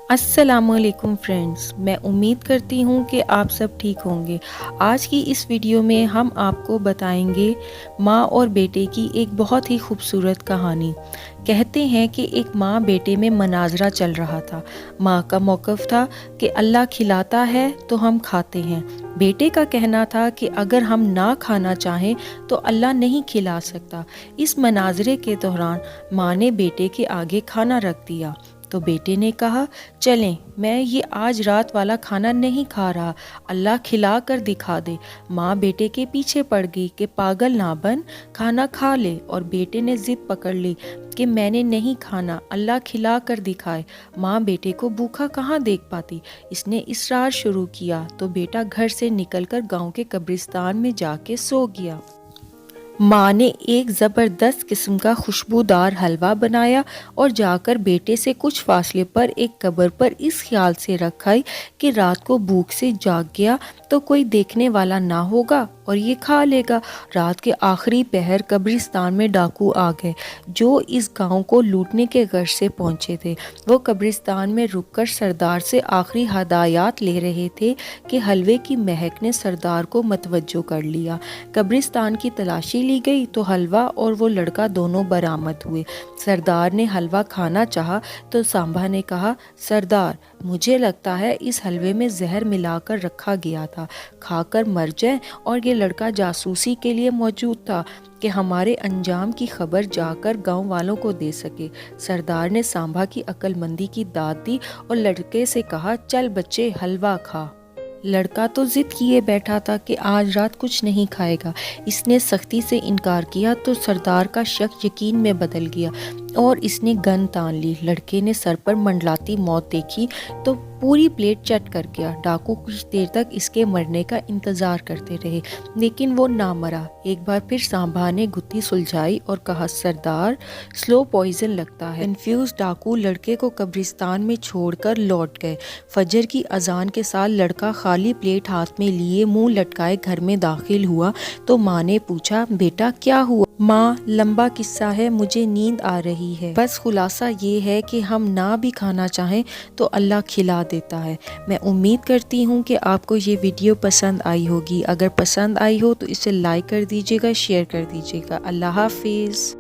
السلام علیکم فرینڈز، میں امید کرتی ہوں کہ آپ سب ٹھیک ہوں گے۔ آج کی اس ویڈیو میں ہم آپ کو بتائیں گے ماں اور بیٹے کی ایک بہت ہی خوبصورت کہانی۔ کہتے ہیں کہ ایک ماں بیٹے میں مناظرہ چل رہا تھا۔ ماں کا موقف تھا کہ اللہ کھلاتا ہے تو ہم کھاتے ہیں۔ بیٹے کا کہنا تھا کہ اگر ہم نہ کھانا چاہیں تو اللہ نہیں کھلا سکتا۔ اس مناظرے کے دوران ماں نے بیٹے کے آگے کھانا رکھ دیا تو بیٹے نے کہا، چلیں میں یہ آج رات والا کھانا نہیں کھا رہا، اللہ کھلا کر دکھا دے۔ ماں بیٹے کے پیچھے پڑ گئی کہ پاگل نہ بن، کھانا کھا لے، اور بیٹے نے ضد پکڑ لی کہ میں نے نہیں کھانا، اللہ کھلا کر دکھائے۔ ماں بیٹے کو بھوکا کہاں دیکھ پاتی، اس نے اصرار شروع کیا تو بیٹا گھر سے نکل کر گاؤں کے قبرستان میں جا کے سو گیا۔ ماں نے ایک زبردست قسم کا خوشبودار حلوہ بنایا اور جا کر بیٹے سے کچھ فاصلے پر ایک قبر پر اس خیال سے رکھائی کہ رات کو بھوک سے جاگ گیا تو کوئی دیکھنے والا نہ ہوگا اور یہ کھا لے گا۔ رات کے آخری پہر قبرستان میں ڈاکو آ گئے جو اس گاؤں کو لوٹنے کے غرض سے پہنچے تھے۔ وہ قبرستان میں رک کر سردار سے آخری ہدایات لے رہے تھے کہ حلوے کی مہک نے سردار کو متوجہ کر لیا۔ قبرستان کی تلاشی لی گئی تو حلوہ اور وہ لڑکا دونوں برآمد ہوئے۔ سردار نے حلوہ کھانا چاہا تو سانبا نے کہا، سردار مجھے لگتا ہے اس حلوے میں زہر ملا کر رکھا گیا تھا، کھا کر مر جائیں، اور یہ لڑکا جاسوسی کے لیے موجود تھا کہ ہمارے انجام کی خبر جا کر گاؤں والوں کو دے سکے۔ سردار نے سانبا کی عقل مندی کی داد دی اور لڑکے سے کہا، چل بچے حلوہ کھا۔ لڑکا تو ضد کیے بیٹھا تھا کہ آج رات کچھ نہیں کھائے گا۔ اس نے سختی سے انکار کیا تو سردار کا شک یقین میں بدل گیا اور اس نے گن تان لی۔ لڑکے نے سر پر منڈلاتی موت دیکھی تو پوری پلیٹ چٹ کر گیا۔ ڈاکو کچھ دیر تک اس کے مرنے کا انتظار کرتے رہے لیکن وہ نہ مرا۔ ایک بار پھر سانبا نے گتھی سلجھائی اور کہا، سردار سلو پوائزن لگتا ہے۔ کنفیوز ڈاکو لڑکے کو قبرستان میں چھوڑ کر لوٹ گئے۔ فجر کی اذان کے ساتھ لڑکا خالی پلیٹ ہاتھ میں لیے منہ لٹکائے گھر میں داخل ہوا تو ماں نے پوچھا، بیٹا کیا ہوا؟ ماں لمبا قصہ ہے، مجھے نیند آ رہی ہے، بس خلاصہ یہ ہے کہ ہم نہ بھی کھانا چاہیں تو اللہ کھلا دیتا ہے۔ میں امید کرتی ہوں کہ آپ کو یہ ویڈیو پسند آئی ہوگی۔ اگر پسند آئی ہو تو اسے لائک کر دیجیے گا، شیئر کر دیجیے گا۔ اللہ حافظ۔